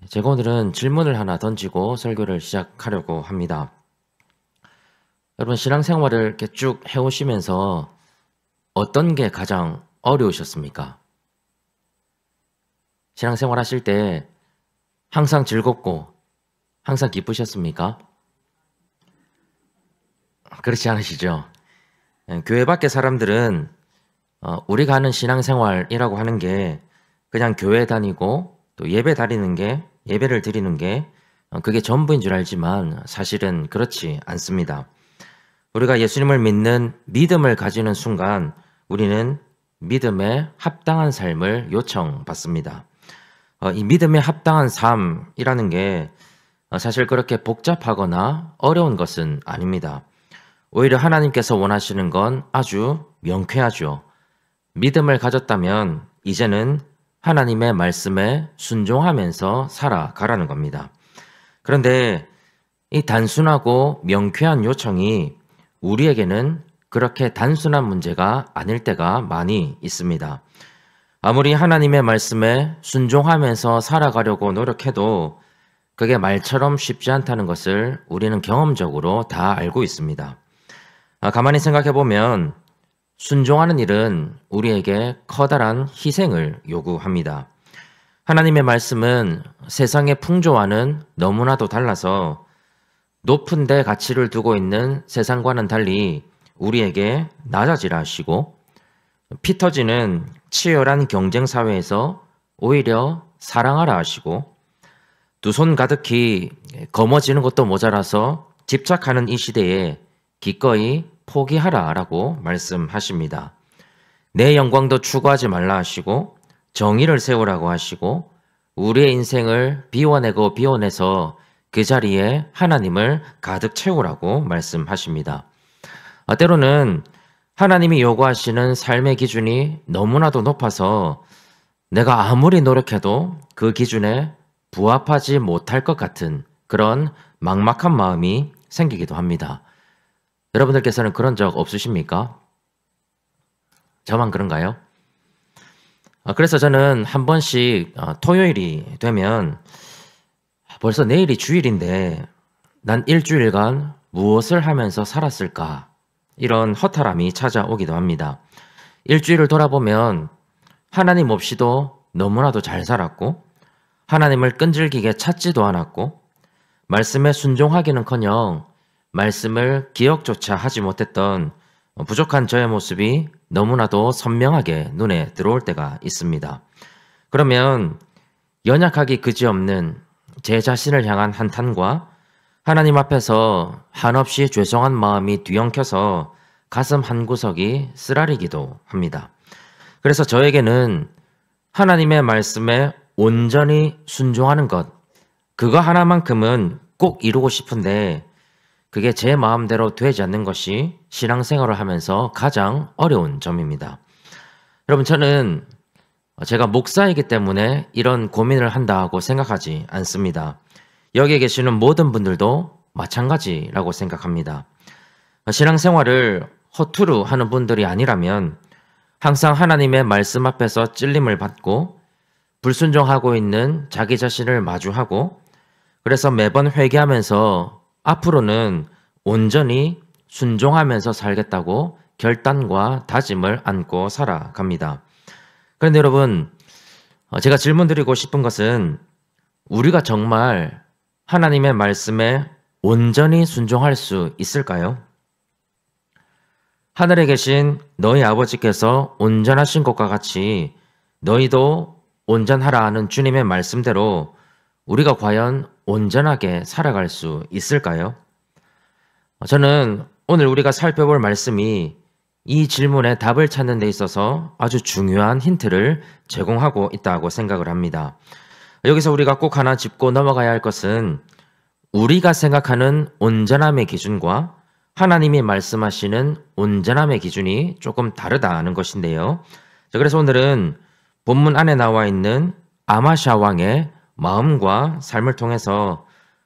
제가 오늘은 질문을 하나 던지고 설교를 시작하려고 합니다. 여러분, 신앙생활을 이렇게 쭉 해오시면서 어떤 게 가장 어려우셨습니까? 신앙생활 하실 때 항상 즐겁고 항상 기쁘셨습니까? 그렇지 않으시죠? 교회 밖의 사람들은 우리가 하는 신앙생활이라고 하는 게 그냥 교회 다니고 또 예배를 드리는 게 그게 전부인 줄 알지만 사실은 그렇지 않습니다. 우리가 예수님을 믿는 믿음을 가지는 순간 우리는 믿음에 합당한 삶을 요청받습니다. 이 믿음에 합당한 삶이라는 게 사실 그렇게 복잡하거나 어려운 것은 아닙니다. 오히려 하나님께서 원하시는 건 아주 명쾌하죠. 믿음을 가졌다면 이제는 하나님의 말씀에 순종하면서 살아가라는 겁니다. 그런데 이 단순하고 명쾌한 요청이 우리에게는 그렇게 단순한 문제가 아닐 때가 많이 있습니다. 아무리 하나님의 말씀에 순종하면서 살아가려고 노력해도 그게 말처럼 쉽지 않다는 것을 우리는 경험적으로 다 알고 있습니다. 가만히 생각해보면 순종하는 일은 우리에게 커다란 희생을 요구합니다. 하나님의 말씀은 세상의 풍조와는 너무나도 달라서 높은 데 가치를 두고 있는 세상과는 달리 우리에게 낮아지라 하시고, 피 터지는 치열한 경쟁 사회에서 오히려 사랑하라 하시고, 두 손 가득히 거머쥐는 것도 모자라서 집착하는 이 시대에 기꺼이 포기하라라고 말씀하십니다. 내 영광도 추구하지 말라 하시고 정의를 세우라고 하시고 우리의 인생을 비워내서 그 자리에 하나님을 가득 채우라고 말씀하십니다. 때로는 하나님이 요구하시는 삶의 기준이 너무나도 높아서 내가 아무리 노력해도 그 기준에 부합하지 못할 것 같은 그런 막막한 마음이 생기기도 합니다. 여러분들께서는 그런 적 없으십니까? 저만 그런가요? 그래서 저는 한 번씩 토요일이 되면 벌써 내일이 주일인데 난 일주일간 무엇을 하면서 살았을까? 이런 허탈함이 찾아오기도 합니다. 일주일을 돌아보면 하나님 없이도 너무나도 잘 살았고 하나님을 끈질기게 찾지도 않았고 말씀에 순종하기는커녕 말씀을 기억조차 하지 못했던 부족한 저의 모습이 너무나도 선명하게 눈에 들어올 때가 있습니다. 그러면 연약하기 그지없는 제 자신을 향한 한탄과 하나님 앞에서 한없이 죄송한 마음이 뒤엉켜서 가슴 한구석이 쓰라리기도 합니다. 그래서 저에게는 하나님의 말씀에 온전히 순종하는 것, 그거 하나만큼은 꼭 이루고 싶은데 그게 제 마음대로 되지 않는 것이 신앙생활을 하면서 가장 어려운 점입니다. 여러분, 저는 제가 목사이기 때문에 이런 고민을 한다고 생각하지 않습니다. 여기에 계시는 모든 분들도 마찬가지라고 생각합니다. 신앙생활을 허투루 하는 분들이 아니라면 항상 하나님의 말씀 앞에서 찔림을 받고 불순종하고 있는 자기 자신을 마주하고 그래서 매번 회개하면서 앞으로는 온전히 순종하면서 살겠다고 결단과 다짐을 안고 살아갑니다. 그런데 여러분, 제가 질문 드리고 싶은 것은 우리가 정말 하나님의 말씀에 온전히 순종할 수 있을까요? 하늘에 계신 너희 아버지께서 온전하신 것과 같이 너희도 온전하라 하는 주님의 말씀대로 우리가 과연 온전하게 살아갈 수 있을까요? 저는 오늘 우리가 살펴볼 말씀이 이 질문에 답을 찾는 데 있어서 아주 중요한 힌트를 제공하고 있다고 생각을 합니다. 여기서 우리가 꼭 하나 짚고 넘어가야 할 것은 우리가 생각하는 온전함의 기준과 하나님이 말씀하시는 온전함의 기준이 조금 다르다는 것인데요. 그래서 오늘은 본문 안에 나와 있는 아마샤 왕의 마음과 삶을 통해서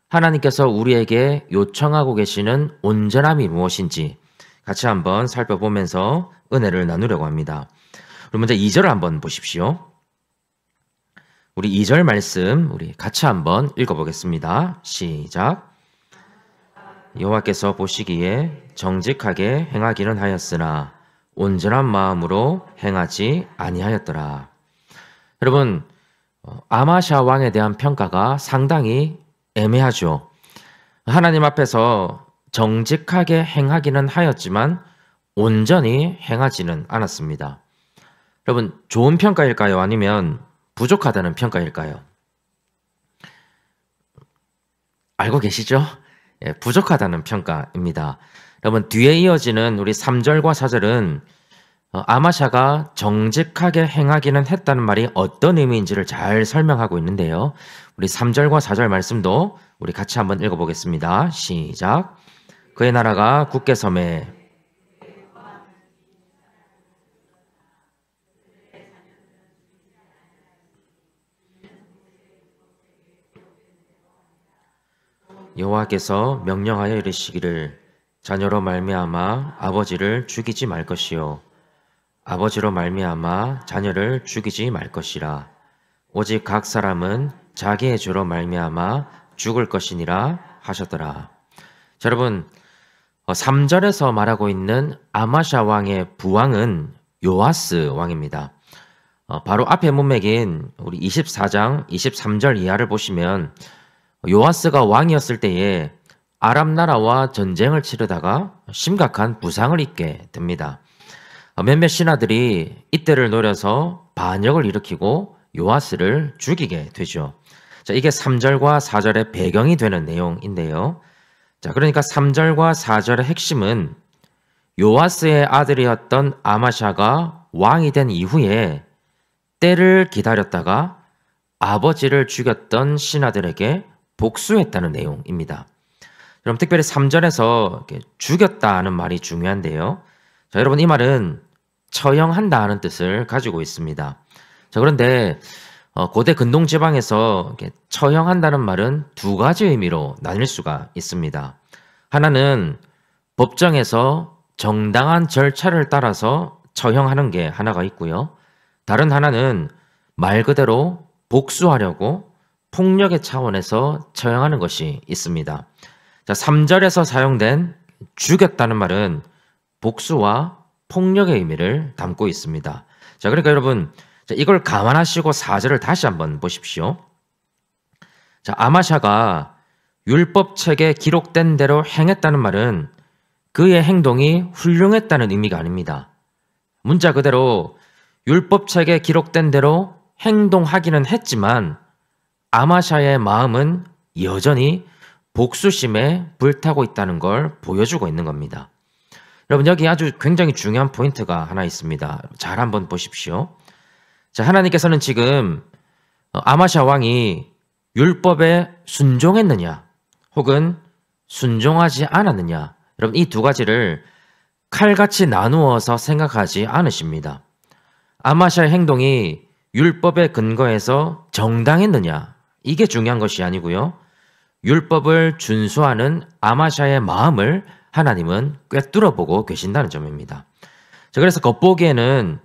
하나님께서 우리에게 요청하고 계시는 온전함이 무엇인지 같이 한번 살펴보면서 은혜를 나누려고 합니다. 그럼 먼저 2절을 한번 보십시오. 우리 2절 말씀 우리 같이 한번 읽어보겠습니다. 시작. 여호와께서 보시기에 정직하게 행하기는 하였으나 온전한 마음으로 행하지 아니하였더라. 여러분, 아마샤 왕에 대한 평가가 상당히 애매하죠. 하나님 앞에서 정직하게 행하기는 하였지만 온전히 행하지는 않았습니다. 여러분, 좋은 평가일까요? 아니면 부족하다는 평가일까요? 알고 계시죠? 예, 부족하다는 평가입니다. 여러분, 뒤에 이어지는 우리 3절과 4절은 아마샤가 정직하게 행하기는 했다는 말이 어떤 의미인지를 잘 설명하고 있는데요. 우리 3절과 4절 말씀도 우리 같이 한번 읽어보겠습니다. 시작. 그의 나라가 굳게 섬에 여호와께서 명령하여 이르시기를 자녀로 말미암아 아버지를 죽이지 말 것이요 아버지로 말미암아 자녀를 죽이지 말 것이라. 오직 각 사람은 자기의 죄로 말미암아 죽을 것이니라 하셨더라. 자, 여러분, 3절에서 말하고 있는 아마샤 왕의 부왕은 요아스 왕입니다. 바로 앞에 문맥인 우리 24장 23절 이하를 보시면 요아스가 왕이었을 때에 아람 나라와 전쟁을 치르다가 심각한 부상을 입게 됩니다. 몇몇 신하들이 이때를 노려서 반역을 일으키고 요아스를 죽이게 되죠. 자, 이게 3절과 4절의 배경이 되는 내용인데요. 자, 그러니까 3절과 4절의 핵심은 요아스의 아들이었던 아마샤가 왕이 된 이후에 때를 기다렸다가 아버지를 죽였던 신하들에게 복수했다는 내용입니다. 그럼 특별히 3절에서 죽였다는 말이 중요한데요. 자, 여러분, 이 말은 처형한다는 뜻을 가지고 있습니다. 자, 그런데 고대 근동 지방에서 처형한다는 말은 두 가지 의미로 나뉠 수가 있습니다. 하나는 법정에서 정당한 절차를 따라서 처형하는 게 하나가 있고요. 다른 하나는 말 그대로 복수하려고 폭력의 차원에서 처형하는 것이 있습니다. 자, 3절에서 사용된 죽였다는 말은 복수와 폭력의 의미를 담고 있습니다. 자, 그러니까 여러분, 이걸 감안하시고 4절을 다시 한번 보십시오. 자, 아마샤가 율법책에 기록된 대로 행했다는 말은 그의 행동이 훌륭했다는 의미가 아닙니다. 문자 그대로 율법책에 기록된 대로 행동하기는 했지만 아마샤의 마음은 여전히 복수심에 불타고 있다는 걸 보여주고 있는 겁니다. 여러분, 여기 아주 굉장히 중요한 포인트가 하나 있습니다. 잘 한번 보십시오. 자, 하나님께서는 지금 아마샤 왕이 율법에 순종했느냐 혹은 순종하지 않았느냐, 여러분, 이 두 가지를 칼같이 나누어서 생각하지 않으십니다. 아마샤의 행동이 율법에 근거해서 정당했느냐, 이게 중요한 것이 아니고요. 율법을 준수하는 아마샤의 마음을 하나님은 꿰뚫어 보고 계신다는 점입니다. 자, 그래서 겉보기에는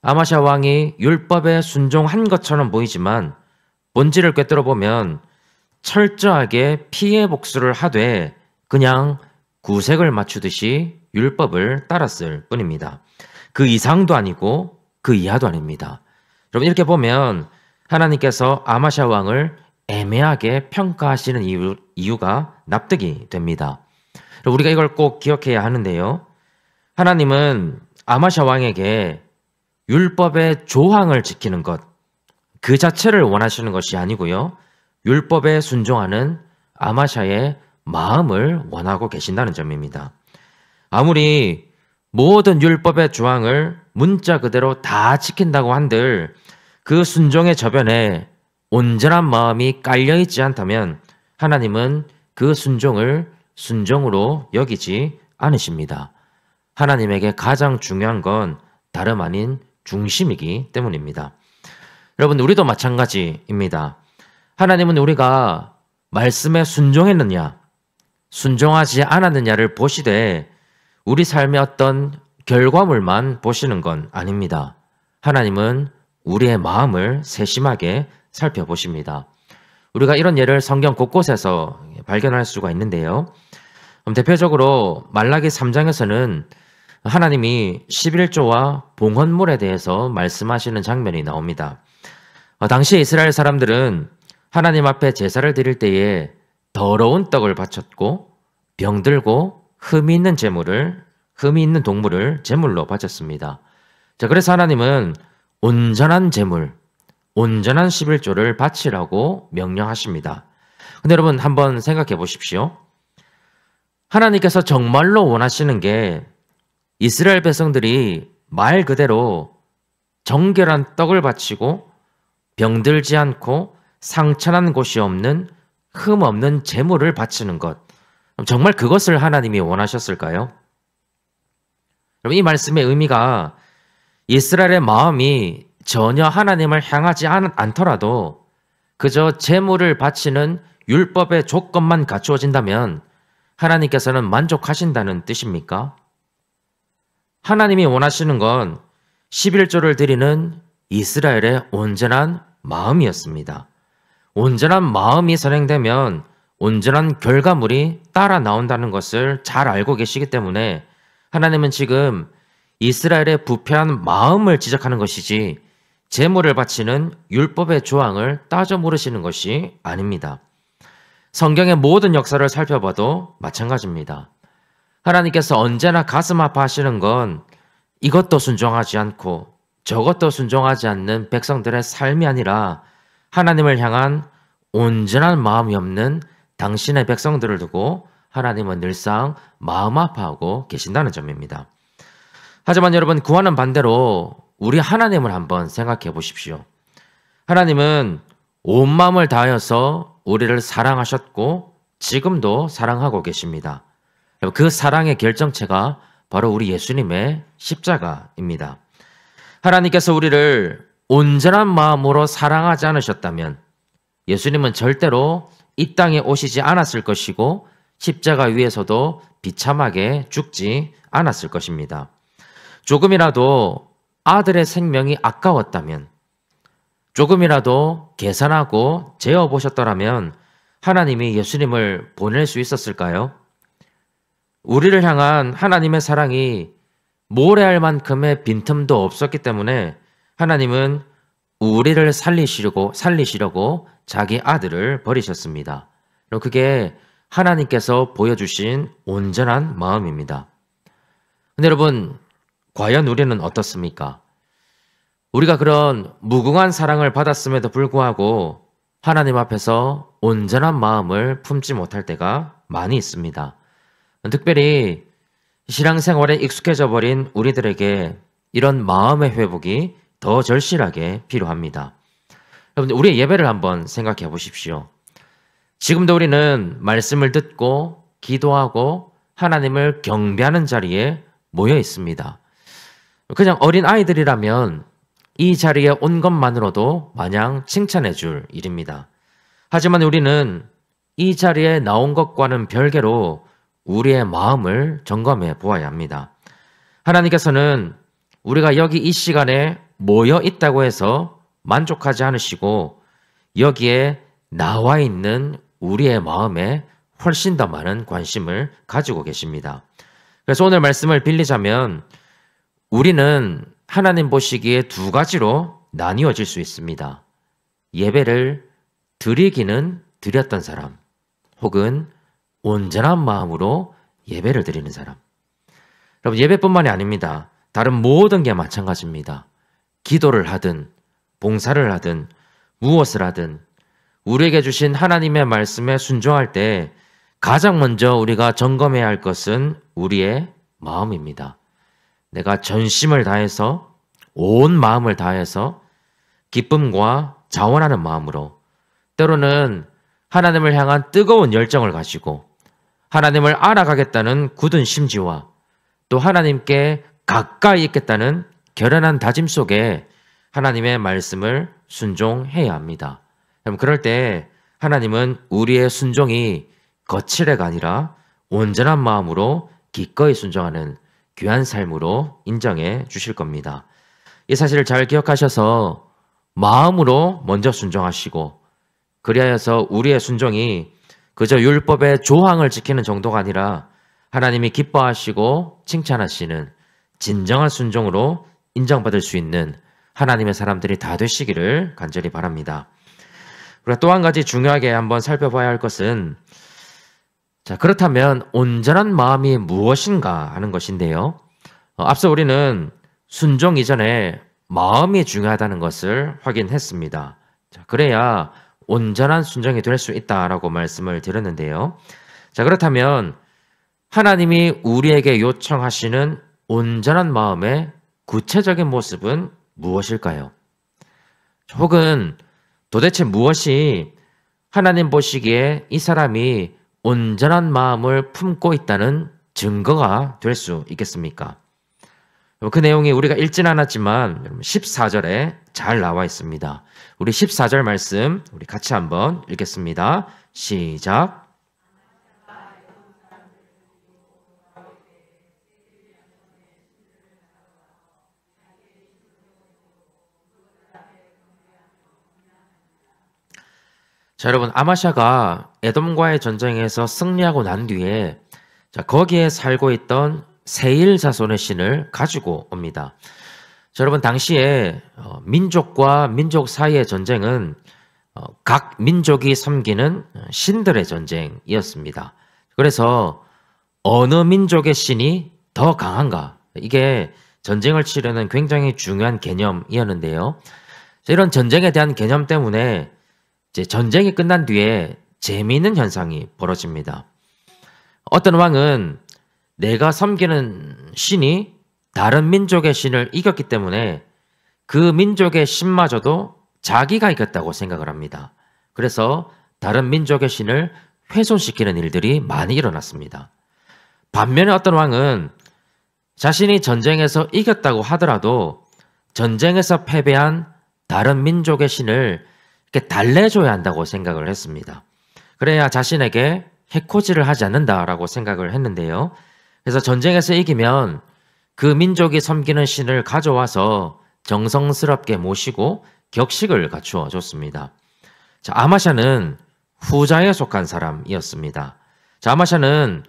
아마샤 왕이 율법에 순종한 것처럼 보이지만 본질을 꿰뚫어 보면 철저하게 피해 복수를 하되 그냥 구색을 맞추듯이 율법을 따랐을 뿐입니다. 그 이상도 아니고 그 이하도 아닙니다. 여러분, 이렇게 보면 하나님께서 아마샤 왕을 애매하게 평가하시는 이유가 납득이 됩니다. 우리가 이걸 꼭 기억해야 하는데요. 하나님은 아마샤 왕에게 율법의 조항을 지키는 것, 그 자체를 원하시는 것이 아니고요. 율법에 순종하는 아마샤의 마음을 원하고 계신다는 점입니다. 아무리 모든 율법의 조항을 문자 그대로 다 지킨다고 한들 그 순종의 저변에 온전한 마음이 깔려있지 않다면 하나님은 그 순종을 순종으로 여기지 않으십니다. 하나님에게 가장 중요한 건 다름 아닌 중심이기 때문입니다. 여러분, 우리도 마찬가지입니다. 하나님은 우리가 말씀에 순종했느냐, 순종하지 않았느냐를 보시되 우리 삶의 어떤 결과물만 보시는 건 아닙니다. 하나님은 우리의 마음을 세심하게 살펴보십니다. 우리가 이런 예를 성경 곳곳에서 발견할 수가 있는데요. 대표적으로 말라기 3장에서는 하나님이 11조와 봉헌물에 대해서 말씀하시는 장면이 나옵니다. 당시 이스라엘 사람들은 하나님 앞에 제사를 드릴 때에 더러운 떡을 바쳤고 병들고 흠이 있는 동물을 제물로 바쳤습니다. 자, 그래서 하나님은 온전한 제물, 온전한 11조를 바치라고 명령하십니다. 근데 여러분 한번 생각해 보십시오. 하나님께서 정말로 원하시는 게 이스라엘 백성들이 말 그대로 정결한 떡을 바치고 병들지 않고 상처난 곳이 없는 흠 없는 제물을 바치는 것, 정말 그것을 하나님이 원하셨을까요? 여러분, 이 말씀의 의미가 이스라엘의 마음이 전혀 하나님을 향하지 않더라도 그저 제물을 바치는 율법의 조건만 갖추어진다면 하나님께서는 만족하신다는 뜻입니까? 하나님이 원하시는 건 11조를 드리는 이스라엘의 온전한 마음이었습니다. 온전한 마음이 선행되면 온전한 결과물이 따라 나온다는 것을 잘 알고 계시기 때문에 하나님은 지금 이스라엘의 부패한 마음을 지적하는 것이지 제물을 바치는 율법의 조항을 따져 물으시는 것이 아닙니다. 성경의 모든 역사를 살펴봐도 마찬가지입니다. 하나님께서 언제나 가슴 아파하시는 건 이것도 순종하지 않고 저것도 순종하지 않는 백성들의 삶이 아니라 하나님을 향한 온전한 마음이 없는 당신의 백성들을 두고 하나님은 늘상 마음 아파하고 계신다는 점입니다. 하지만 여러분, 그와는 반대로 우리 하나님을 한번 생각해 보십시오. 하나님은 온 마음을 다하여서 우리를 사랑하셨고 지금도 사랑하고 계십니다. 그 사랑의 결정체가 바로 우리 예수님의 십자가입니다. 하나님께서 우리를 온전한 마음으로 사랑하지 않으셨다면 예수님은 절대로 이 땅에 오시지 않았을 것이고 십자가 위에서도 비참하게 죽지 않았을 것입니다. 조금이라도 아들의 생명이 아까웠다면, 조금이라도 계산하고 재어보셨더라면 하나님이 예수님을 보낼 수 있었을까요? 우리를 향한 하나님의 사랑이 모래알 만큼의 빈틈도 없었기 때문에 하나님은 우리를 살리시려고 자기 아들을 버리셨습니다. 그게 하나님께서 보여주신 온전한 마음입니다. 근데 여러분, 과연 우리는 어떻습니까? 우리가 그런 무궁한 사랑을 받았음에도 불구하고 하나님 앞에서 온전한 마음을 품지 못할 때가 많이 있습니다. 특별히 신앙생활에 익숙해져 버린 우리들에게 이런 마음의 회복이 더 절실하게 필요합니다. 여러분, 우리의 예배를 한번 생각해 보십시오. 지금도 우리는 말씀을 듣고 기도하고 하나님을 경배하는 자리에 모여 있습니다. 그냥 어린 아이들이라면 이 자리에 온 것만으로도 마냥 칭찬해 줄 일입니다. 하지만 우리는 이 자리에 나온 것과는 별개로 우리의 마음을 점검해 보아야 합니다. 하나님께서는 우리가 여기 이 시간에 모여 있다고 해서 만족하지 않으시고 여기에 나와 있는 우리의 마음에 훨씬 더 많은 관심을 가지고 계십니다. 그래서 오늘 말씀을 빌리자면 우리는 하나님 보시기에 두 가지로 나뉘어질 수 있습니다. 예배를 드리기는 드렸던 사람, 혹은 온전한 마음으로 예배를 드리는 사람. 여러분, 예배뿐만이 아닙니다. 다른 모든 게 마찬가지입니다. 기도를 하든 봉사를 하든 무엇을 하든 우리에게 주신 하나님의 말씀에 순종할 때 가장 먼저 우리가 점검해야 할 것은 우리의 마음입니다. 내가 전심을 다해서, 온 마음을 다해서 기쁨과 자원하는 마음으로, 때로는 하나님을 향한 뜨거운 열정을 가지고 하나님을 알아가겠다는 굳은 심지와 또 하나님께 가까이 있겠다는 결연한 다짐 속에 하나님의 말씀을 순종해야 합니다. 그럴 때 하나님은 우리의 순종이 거칠애가 아니라 온전한 마음으로 기꺼이 순종하는 귀한 삶으로 인정해 주실 겁니다. 이 사실을 잘 기억하셔서 마음으로 먼저 순종하시고 그리하여서 우리의 순종이 그저 율법의 조항을 지키는 정도가 아니라 하나님이 기뻐하시고 칭찬하시는 진정한 순종으로 인정받을 수 있는 하나님의 사람들이 다 되시기를 간절히 바랍니다. 그리고 또 한 가지 중요하게 한번 살펴봐야 할 것은 자, 그렇다면 온전한 마음이 무엇인가 하는 것인데요. 앞서 우리는 순종 이전에 마음이 중요하다는 것을 확인했습니다. 자, 그래야 온전한 순종이 될 수 있다라고 말씀을 드렸는데요. 자, 그렇다면 하나님이 우리에게 요청하시는 온전한 마음의 구체적인 모습은 무엇일까요? 혹은 도대체 무엇이 하나님 보시기에 이 사람이 온전한 마음을 품고 있다는 증거가 될 수 있겠습니까? 그 내용이 우리가 읽진 않았지만 14절에 잘 나와 있습니다. 우리 14절 말씀 우리 같이 한번 읽겠습니다. 시작. 자, 여러분, 아마샤가 에돔과의 전쟁에서 승리하고 난 뒤에 자, 거기에 살고 있던 세일 자손의 신을 가지고 옵니다. 자, 여러분, 당시에 민족과 민족 사이의 전쟁은 각 민족이 섬기는 신들의 전쟁이었습니다. 그래서 어느 민족의 신이 더 강한가? 이게 전쟁을 치르는 굉장히 중요한 개념이었는데요. 자, 이런 전쟁에 대한 개념 때문에 이제 전쟁이 끝난 뒤에 재미있는 현상이 벌어집니다. 어떤 왕은 내가 섬기는 신이 다른 민족의 신을 이겼기 때문에 그 민족의 신마저도 자기가 이겼다고 생각을 합니다. 그래서 다른 민족의 신을 훼손시키는 일들이 많이 일어났습니다. 반면에 어떤 왕은 자신이 전쟁에서 이겼다고 하더라도 전쟁에서 패배한 다른 민족의 신을 이렇게 달래줘야 한다고 생각을 했습니다. 그래야 자신에게 해코지를 하지 않는다라고 생각을 했는데요. 그래서 전쟁에서 이기면 그 민족이 섬기는 신을 가져와서 정성스럽게 모시고 격식을 갖추어 줬습니다. 자, 아마샤는 후자에 속한 사람이었습니다. 자, 아마샤는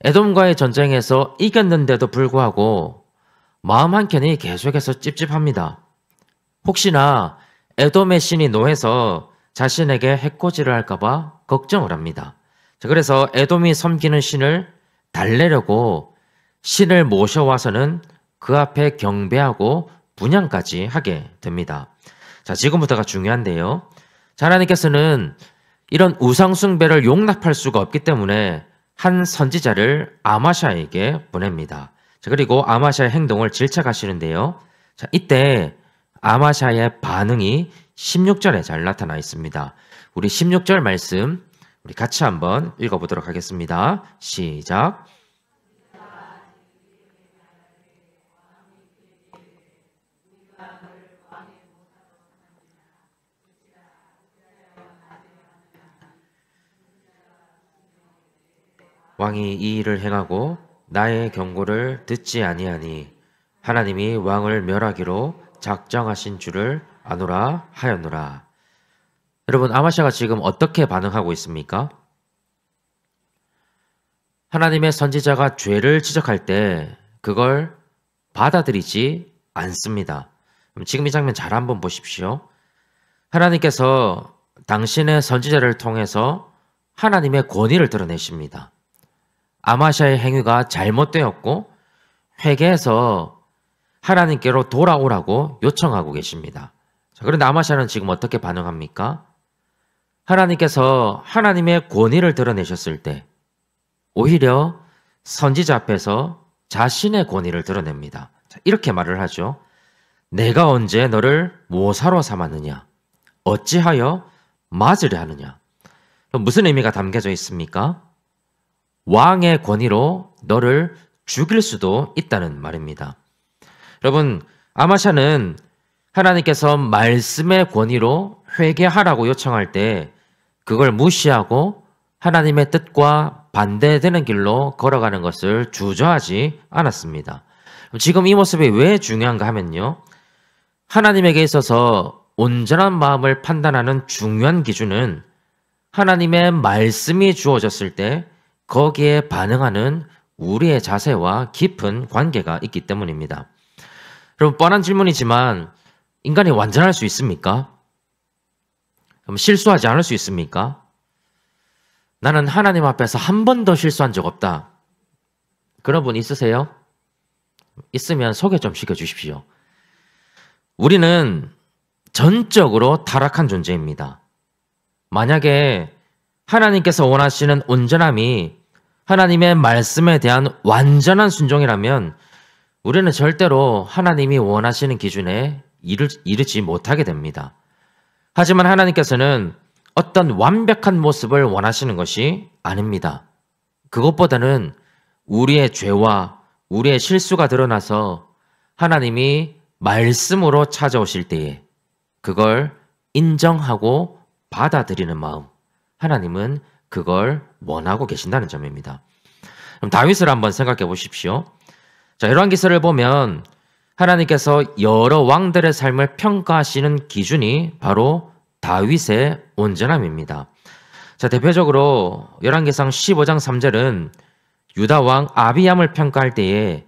에돔과의 전쟁에서 이겼는데도 불구하고 마음 한켠이 계속해서 찝찝합니다. 혹시나 에돔의 신이 노해서 자신에게 해코지를 할까봐 걱정을 합니다. 자, 그래서 에돔이 섬기는 신을 달래려고 신을 모셔와서는 그 앞에 경배하고 분향까지 하게 됩니다. 자, 지금부터가 중요한데요. 자, 하나님께서는 이런 우상숭배를 용납할 수가 없기 때문에 한 선지자를 아마샤에게 보냅니다. 자, 그리고 아마샤의 행동을 질책하시는데요. 자, 이때 아마샤의 반응이 16절에 잘 나타나 있습니다. 우리 16절 말씀 우리 같이 한번 읽어보도록 하겠습니다. 시작. 왕이 이 일을 행하고 나의 경고를 듣지 아니하니 하나님이 왕을 멸하기로 작정하신 줄을 아노라 하였노라. 여러분, 아마샤가 지금 어떻게 반응하고 있습니까? 하나님의 선지자가 죄를 지적할 때 그걸 받아들이지 않습니다. 지금 이 장면 잘 한번 보십시오. 하나님께서 당신의 선지자를 통해서 하나님의 권위를 드러내십니다. 아마샤의 행위가 잘못되었고 회개해서 하나님께로 돌아오라고 요청하고 계십니다. 자, 그런데 아마샤는 지금 어떻게 반응합니까? 하나님께서 하나님의 권위를 드러내셨을 때 오히려 선지자 앞에서 자신의 권위를 드러냅니다. 자, 이렇게 말을 하죠. 내가 언제 너를 모사로 삼았느냐? 어찌하여 맞으려 하느냐? 무슨 의미가 담겨져 있습니까? 왕의 권위로 너를 죽일 수도 있다는 말입니다. 여러분, 아마샤는 하나님께서 말씀의 권위로 회개하라고 요청할 때 그걸 무시하고 하나님의 뜻과 반대되는 길로 걸어가는 것을 주저하지 않았습니다. 지금 이 모습이 왜 중요한가 하면요. 하나님에게 있어서 온전한 마음을 판단하는 중요한 기준은 하나님의 말씀이 주어졌을 때 거기에 반응하는 우리의 자세와 깊은 관계가 있기 때문입니다. 여러분, 뻔한 질문이지만 인간이 완전할 수 있습니까? 그럼 실수하지 않을 수 있습니까? 나는 하나님 앞에서 한 번도 실수한 적 없다. 그런 분 있으세요? 있으면 소개 좀 시켜주십시오. 우리는 전적으로 타락한 존재입니다. 만약에 하나님께서 원하시는 온전함이 하나님의 말씀에 대한 완전한 순종이라면 우리는 절대로 하나님이 원하시는 기준에 이르지 못하게 됩니다. 하지만 하나님께서는 어떤 완벽한 모습을 원하시는 것이 아닙니다. 그것보다는 우리의 죄와 우리의 실수가 드러나서 하나님이 말씀으로 찾아오실 때에 그걸 인정하고 받아들이는 마음, 하나님은 그걸 원하고 계신다는 점입니다. 그럼 다윗을 한번 생각해 보십시오. 자, 열왕기서를 보면 하나님께서 여러 왕들의 삶을 평가하시는 기준이 바로 다윗의 온전함입니다. 자, 대표적으로 열왕기상 15장 3절은 유다 왕 아비암을 평가할 때에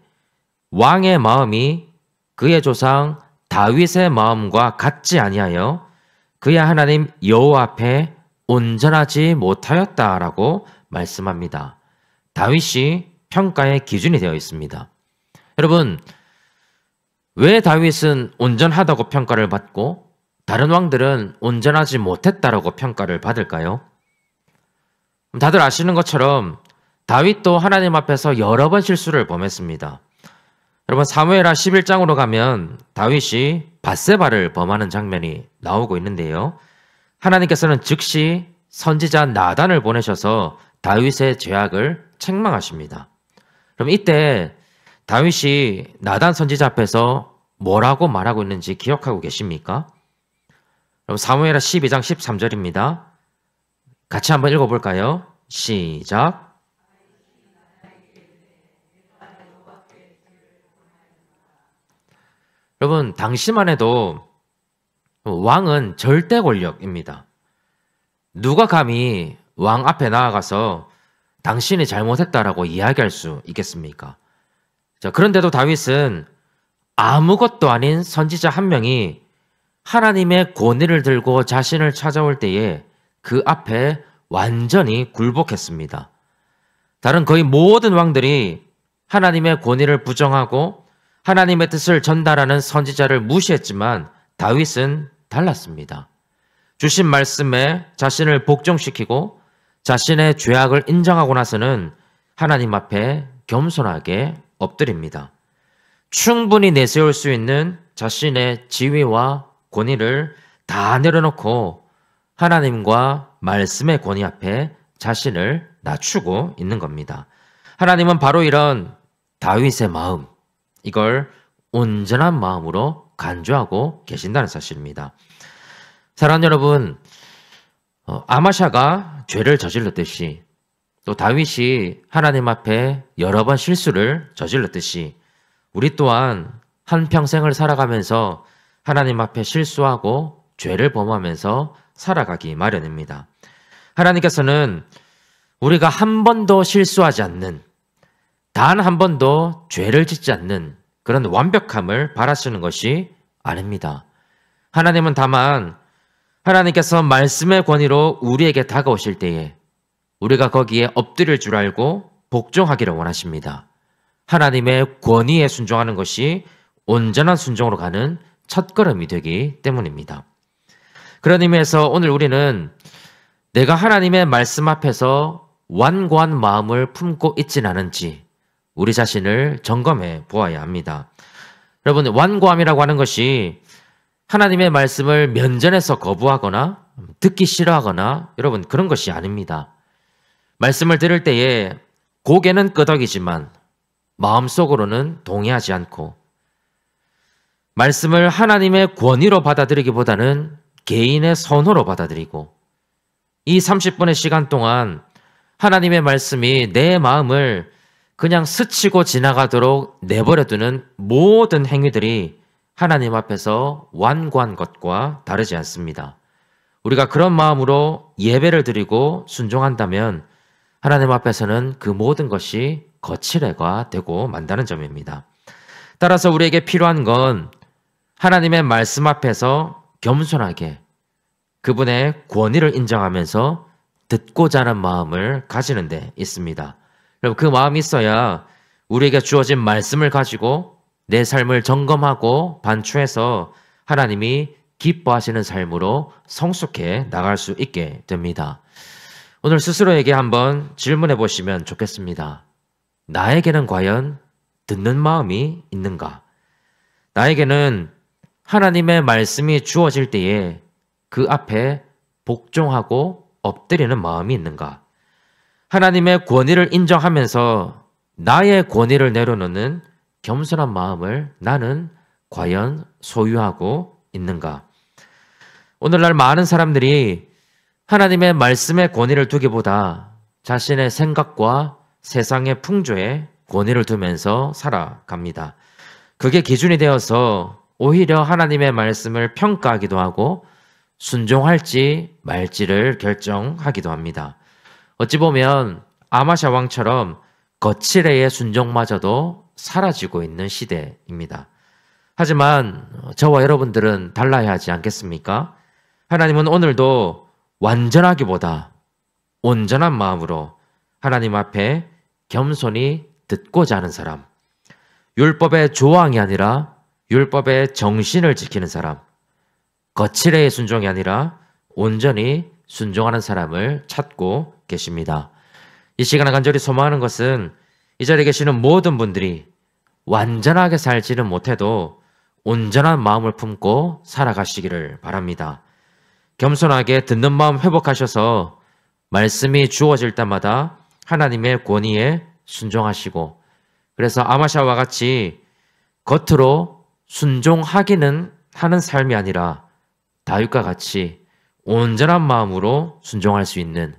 왕의 마음이 그의 조상 다윗의 마음과 같지 아니하여 그의 하나님 여호와 앞에 온전하지 못하였다라고 말씀합니다. 다윗이 평가의 기준이 되어 있습니다. 여러분, 왜 다윗은 온전하다고 평가를 받고 다른 왕들은 온전하지 못했다라고 평가를 받을까요? 다들 아시는 것처럼 다윗도 하나님 앞에서 여러 번 실수를 범했습니다. 여러분, 사무엘하 11장으로 가면 다윗이 밧세바를 범하는 장면이 나오고 있는데요. 하나님께서는 즉시 선지자 나단을 보내셔서 다윗의 죄악을 책망하십니다. 그럼 이때 다윗이 나단 선지자 앞에서 뭐라고 말하고 있는지 기억하고 계십니까? 그럼 사무엘하 12장 13절입니다. 같이 한번 읽어볼까요? 시작. 여러분, 당시만 해도 왕은 절대 권력입니다. 누가 감히 왕 앞에 나아가서 당신이 잘못했다라고 이야기할 수 있겠습니까? 자, 그런데도 다윗은 아무것도 아닌 선지자 한 명이 하나님의 권위를 들고 자신을 찾아올 때에 그 앞에 완전히 굴복했습니다. 다른 거의 모든 왕들이 하나님의 권위를 부정하고 하나님의 뜻을 전달하는 선지자를 무시했지만 다윗은 달랐습니다. 주신 말씀에 자신을 복종시키고 자신의 죄악을 인정하고 나서는 하나님 앞에 겸손하게 엎드립니다. 충분히 내세울 수 있는 자신의 지위와 권위를 다 내려놓고 하나님과 말씀의 권위 앞에 자신을 낮추고 있는 겁니다. 하나님은 바로 이런 다윗의 마음, 이걸 온전한 마음으로 간주하고 계신다는 사실입니다. 사랑하는 여러분, 아마샤가 죄를 저질렀듯이 또 다윗이 하나님 앞에 여러 번 실수를 저질렀듯이 우리 또한 한평생을 살아가면서 하나님 앞에 실수하고 죄를 범하면서 살아가기 마련입니다. 하나님께서는 우리가 한 번도 실수하지 않는, 단 한 번도 죄를 짓지 않는 그런 완벽함을 바라시는 것이 아닙니다. 하나님은 다만 하나님께서 말씀의 권위로 우리에게 다가오실 때에 우리가 거기에 엎드릴 줄 알고 복종하기를 원하십니다. 하나님의 권위에 순종하는 것이 온전한 순종으로 가는 첫걸음이 되기 때문입니다. 그런 의미에서 오늘 우리는 내가 하나님의 말씀 앞에서 완고한 마음을 품고 있진 않은지 우리 자신을 점검해 보아야 합니다. 여러분, 완고함이라고 하는 것이 하나님의 말씀을 면전에서 거부하거나 듣기 싫어하거나 여러분 그런 것이 아닙니다. 말씀을 들을 때에 고개는 끄덕이지만 마음속으로는 동의하지 않고 말씀을 하나님의 권위로 받아들이기보다는 개인의 선호로 받아들이고 이 30분의 시간 동안 하나님의 말씀이 내 마음을 그냥 스치고 지나가도록 내버려두는 모든 행위들이 하나님 앞에서 완고한 것과 다르지 않습니다. 우리가 그런 마음으로 예배를 드리고 순종한다면 하나님 앞에서는 그 모든 것이 거칠애가 되고 만다는 점입니다. 따라서 우리에게 필요한 건 하나님의 말씀 앞에서 겸손하게 그분의 권위를 인정하면서 듣고자 하는 마음을 가지는 데 있습니다. 여러분, 그 마음이 있어야 우리에게 주어진 말씀을 가지고 내 삶을 점검하고 반추해서 하나님이 기뻐하시는 삶으로 성숙해 나갈 수 있게 됩니다. 오늘 스스로에게 한번 질문해 보시면 좋겠습니다. 나에게는 과연 듣는 마음이 있는가? 나에게는 하나님의 말씀이 주어질 때에 그 앞에 복종하고 엎드리는 마음이 있는가? 하나님의 권위를 인정하면서 나의 권위를 내려놓는 겸손한 마음을 나는 과연 소유하고 있는가? 오늘날 많은 사람들이 하나님의 말씀의 권위를 두기보다 자신의 생각과 세상의 풍조에 권위를 두면서 살아갑니다. 그게 기준이 되어서 오히려 하나님의 말씀을 평가하기도 하고 순종할지 말지를 결정하기도 합니다. 어찌 보면 아마샤 왕처럼 거칠애의 순종마저도 사라지고 있는 시대입니다. 하지만 저와 여러분들은 달라야 하지 않겠습니까? 하나님은 오늘도 완전하기보다 온전한 마음으로 하나님 앞에 겸손히 듣고자 하는 사람, 율법의 조항이 아니라 율법의 정신을 지키는 사람, 거칠애의 순종이 아니라 온전히 순종하는 사람을 찾고 계십니다. 이 시간에 간절히 소망하는 것은 이 자리에 계시는 모든 분들이 완전하게 살지는 못해도 온전한 마음을 품고 살아가시기를 바랍니다. 겸손하게 듣는 마음 회복하셔서 말씀이 주어질 때마다 하나님의 권위에 순종하시고, 그래서 아마샤와 같이 겉으로 순종하기는 하는 삶이 아니라 다윗과 같이 온전한 마음으로 순종할 수 있는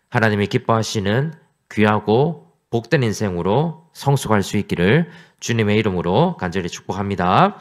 하나님이 기뻐하시는 귀하고 복된 인생으로 성숙할 수 있기를 주님의 이름으로 간절히 축복합니다.